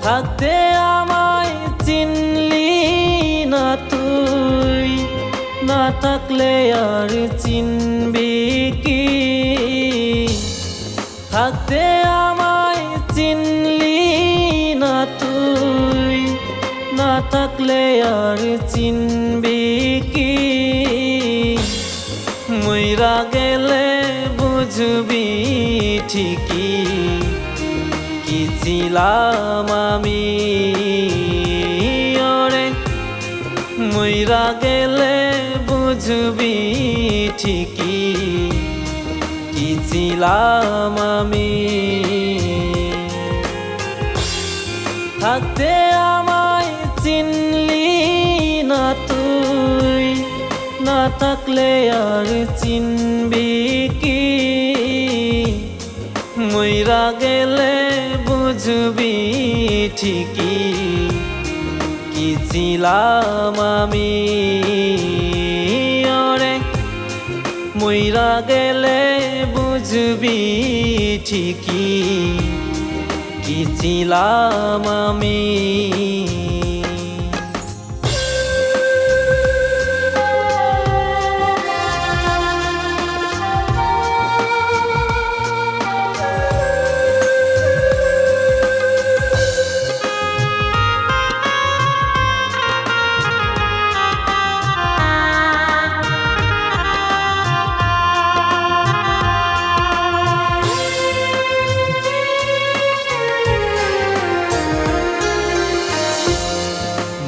থাকতে আমায় চিনলি না তুই, না থাকলে আর চিনবি কি? থাকতে আমায় চিনলি না তুই, না থাকলে আর চিনবি কি? মইরা গেলে বুঝবি ঠিকই কি ছিলাম আমি। ওরে মইরা গেলে বুঝবি ঠিকই কি ছিলাম আমি। থাকতে আমায় চিনলি না তুই, না থাকলে আর চিনবি কি? মইরা গেলে বুঝবি ঠিকই কি ছিলাম আমি। ওরে মইরা গেলে বুঝবি ঠিকই কি ছিলাম আমি।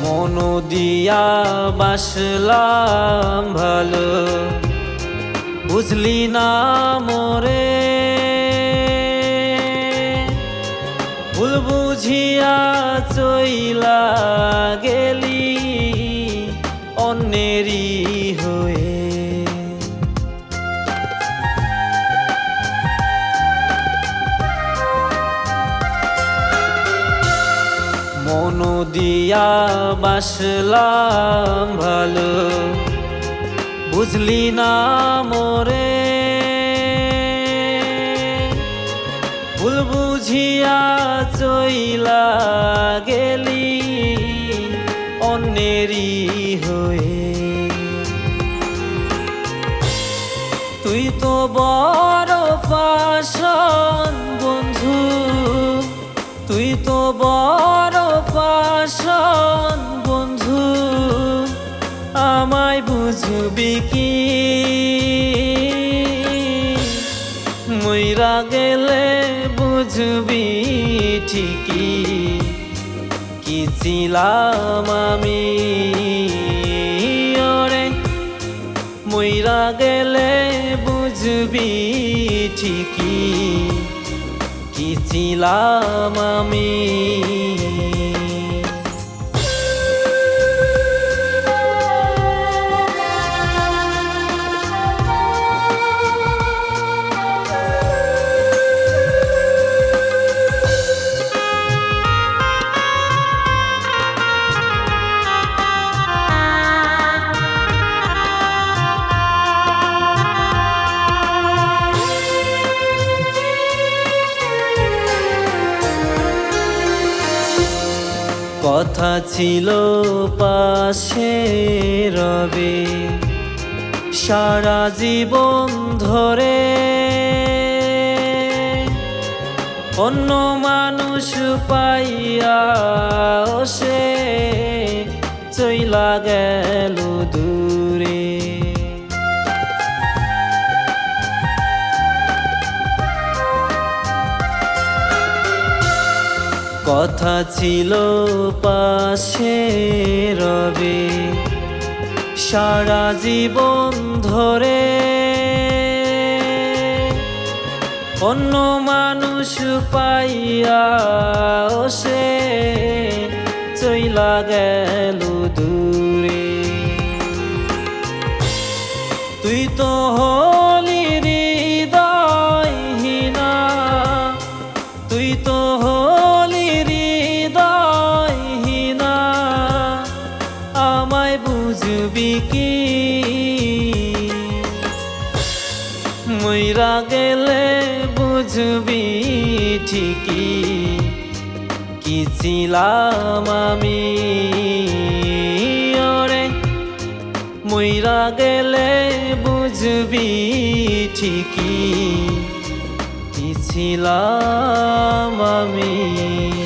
মন দিয়া বাসলাম ভালো, বুঝলি না মোরে? ভুল বুঝিয়া চইলা গেলি অন্যেরই হয়ে। মন দিয়া বাসলাম ভালো, বুঝলি না মোরে? ভুল বুঝিয়া চইলা গেলি অন্যেরই হয়ে। তুই তো বড় পাষাণ বন্ধু, তুই তো বড় পাষাণ বন্ধু, আমায় বুঝবি কি? মইরা গেলে বুঝবি ঠিকই কি ছিলাম আমি। ওরে মইরা গেলে বুঝবি ঠিকই কি ছিলাম আমি। কথা ছিল পাশে রবে সারা জীবন ধরে, অন্য মানুষ পাইয়া সে চইলা গেল দূরে। কথা ছিল পাশে রবে সারা জীবন ধরে, অন্য মানুষ পাইয়া সে চইলা গেল দূরে। তুই তো হলি হৃদয়হীনা, তুই তো হলি হৃদয়হীনা, আমায় বুঝবি কি? মইরা গেলে বুঝবি ঠিকই কি কি ছিলাম আমি ওরে মইরা গেলে বুঝবি ঠিকই কি ছিলাম আমি।